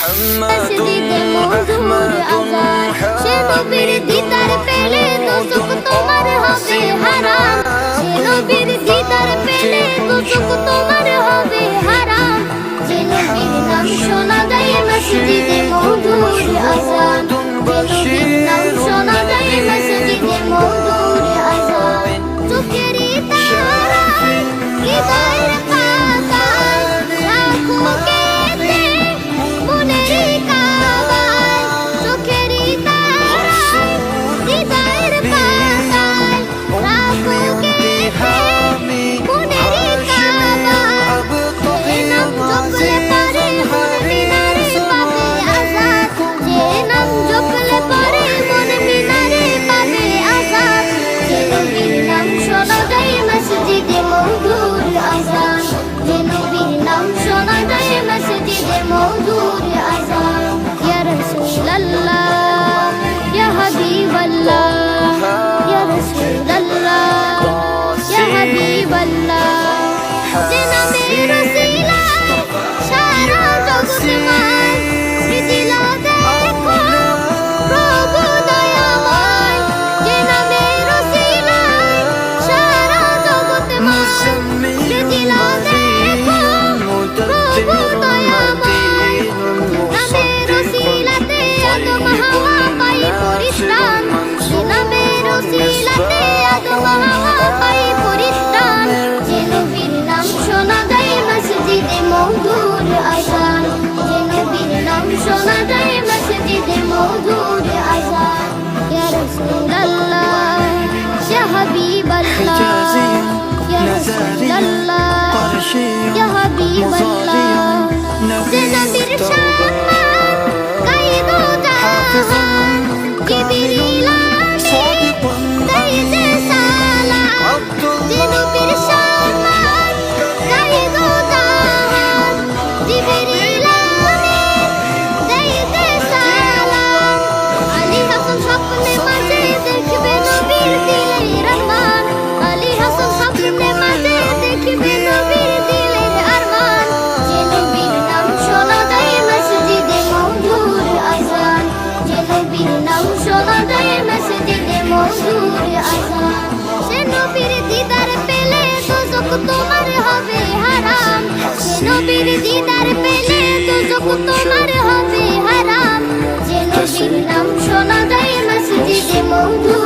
মসজিদে মধুর আযান সে নবীর দিদার পেলে দুজক তোমার হবে হারাম সে নবীর দিদার পেলে দুজক তোমার হবে হারাম যে নবীর নাম শোনা যায় মসজিদে মধুর আযান যে নবীর নাম শোনা যায় মসজিদে মধুর আযান চোখেরই তারায় হৃদয়ের পাতায় রাখো কেঁদে মনেরই কাবায় চোখেরই তারায় হৃদয়ের পাতায় রাখো কেঁদে মনেরই কাবায় যে নাম জপলে পারে মন মিনারে পাবে আযাদ যে নাম জপলে পারে মন মিনারে পাবে আযাদ যে নবীর নাম শোনা যায় মসজিদে মধুর আযান যে নবীর নাম শোনা যায় মসজিদে মধুর আযান ইয়া রাসূলুল্লাহ ইয়া হাবিবাল্লাহ ইয়া রাসূলুল্লাহ ইয়া হাবিবাল্লাহ যে নামের উসিলায় সারা জগৎময় সৃজিলা দেখো প্রভু দয়াময় যে নামের উসিলায় সারা জগৎময় সৃজিলা দেখো প্রভু দয়াময় নামের উসিলাতে আদম হাওয়া পাই পরিত্রাণ যে নামের উসিলাতে আদম হাওয়া পাই পরিত্রাণ যে নবীর নাম শোনা যায় মসজিদে মধুর আযান যে নবীর নাম শোনা যায় মসজিদে মধুর আযান ইয়া রাসূলুল্লাহ ইয়া হাবিবাল্লাহ ইয়া রাসূলুল্লাহ ইয়া হাবিবাল্লাহ যে নবীর সম্মান গাইবো জাহান জিবরিল আমিন গাইছে সালাম যে নবীর সম্মান গাইবো জাহান জিবরিল আমিন গাইছে সালাম আলী হাসান স্বপ্নে মাঝে দেখবে নবীর দিলের আরমান আলী হাসান স্বপ্নে মাঝে দেখবে নবীর দিলের আরমান যে নবীর নাম শোনা যায় মসজিদে মধুর আযান যে নবীর নাম শোনা যায় মসজিদে মধুর আযান সে নবীর দিদার পেলে দুজক তোমার হবে হারাম সে নবীর দিদার পেলে দুজক তোমার হবে হারাম যে নবীর নাম শোনা যায় মসজিদে মধুর